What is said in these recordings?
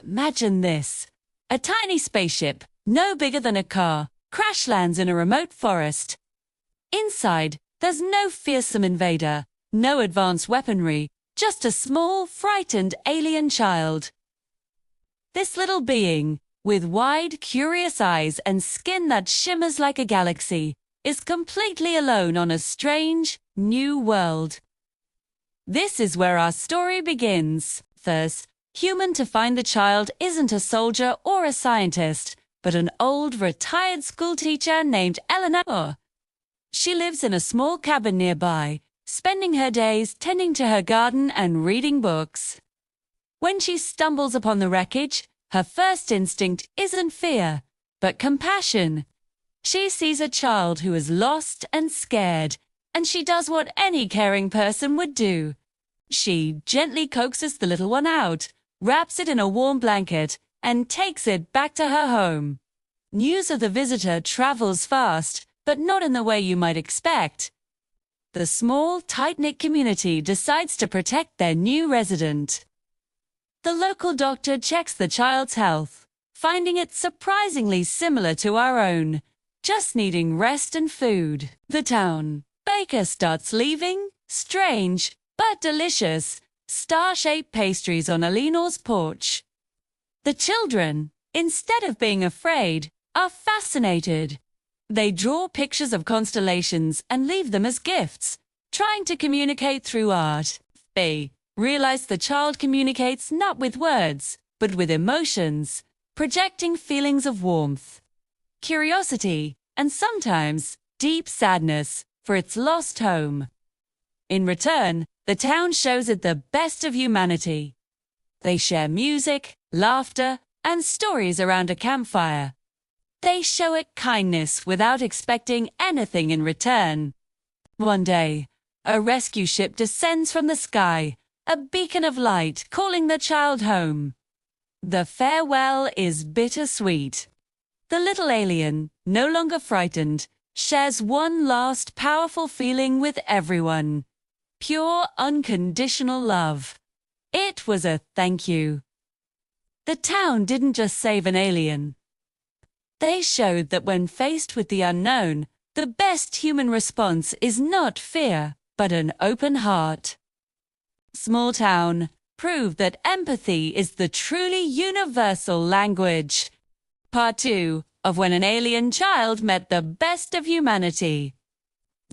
Imagine this. A tiny spaceship, no bigger than a car, crash lands in a remote forest. Inside, there's no fearsome invader, no advanced weaponry, just a small, frightened alien child. This little being, with wide, curious eyes and skin that shimmers like a galaxy, is completely alone on a strange, new world. This is where our story begins. First, human to find the child isn't a soldier or a scientist, but an old, retired schoolteacher named Eleanor. She lives in a small cabin nearby, spending her days tending to her garden and reading books. When she stumbles upon the wreckage, her first instinct isn't fear, but compassion. She sees a child who is lost and scared, and she does what any caring person would do. She gently coaxes the little one out, wraps it in a warm blanket, and takes it back to her home. News of the visitor travels fast, but not in the way you might expect. The small, tight-knit community decides to protect their new resident. The local doctor checks the child's health, finding it surprisingly similar to our own, just needing rest and food. The town baker starts leaving strange, but delicious, star-shaped pastries on Eleanor's porch. The children, instead of being afraid, are fascinated. They draw pictures of constellations and leave them as gifts, trying to communicate through art. They realize the child communicates not with words, but with emotions, projecting feelings of warmth, curiosity, and sometimes deep sadness for its lost home. In return, the town shows it the best of humanity. They share music, laughter, and stories around a campfire. They show it kindness without expecting anything in return. One day, a rescue ship descends from the sky, a beacon of light calling the child home. The farewell is bittersweet. The little alien, no longer frightened, shares one last powerful feeling with everyone. Pure, unconditional love. It was a thank you. The town didn't just save an alien. They showed that when faced with the unknown, the best human response is not fear, but an open heart. Small town proved that empathy is the truly universal language. Part 2 of When an Alien Child Met the Best of Humanity.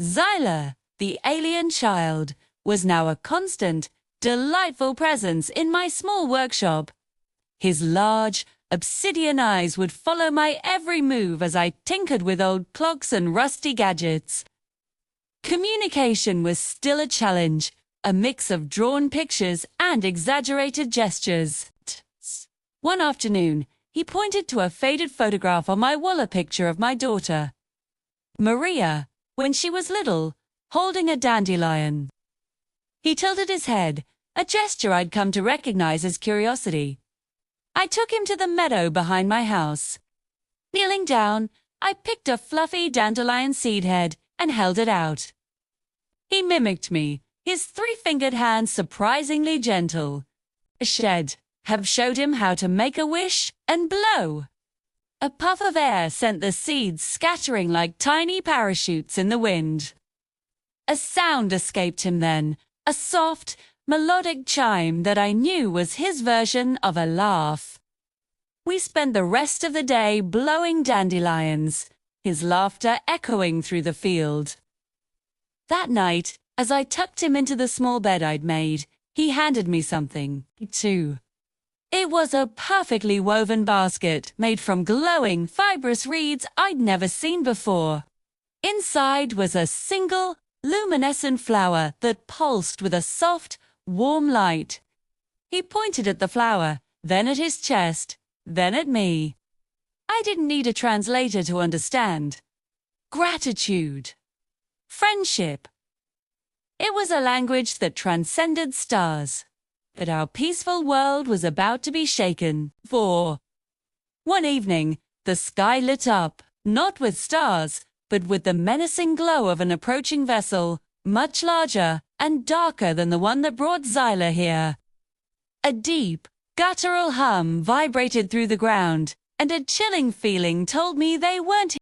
Xyler, the alien child, was now a constant, delightful presence in my small workshop. His large, obsidian eyes would follow my every move as I tinkered with old clocks and rusty gadgets. Communication was still a challenge, a mix of drawn pictures and exaggerated gestures. One afternoon, he pointed to a faded photograph on my wall, a picture of my daughter, Maria, when she was little, holding a dandelion. He tilted his head, a gesture I'd come to recognize as curiosity. I took him to the meadow behind my house. Kneeling down, I picked a fluffy dandelion seed head and held it out. He mimicked me, his three-fingered hand surprisingly gentle. Shed have showed him how to make a wish and blow. A puff of air sent the seeds scattering like tiny parachutes in the wind. A sound escaped him then, a soft, melodic chime that I knew was his version of a laugh. We spent the rest of the day blowing dandelions, his laughter echoing through the field. That night, as I tucked him into the small bed I'd made, he handed me something, too. It was a perfectly woven basket made from glowing, fibrous reeds I'd never seen before. Inside was a single, luminescent flower that pulsed with a soft, warm light. He pointed at the flower, then at his chest, then at me. I didn't need a translator to understand. Gratitude. Friendship. It was a language that transcended stars. But our peaceful world was about to be shaken. For one evening, the sky lit up, not with stars, but with the menacing glow of an approaching vessel, much larger and darker than the one that brought Xyler here. A deep, Guttural hum vibrated through the ground, and a chilling feeling told me they weren't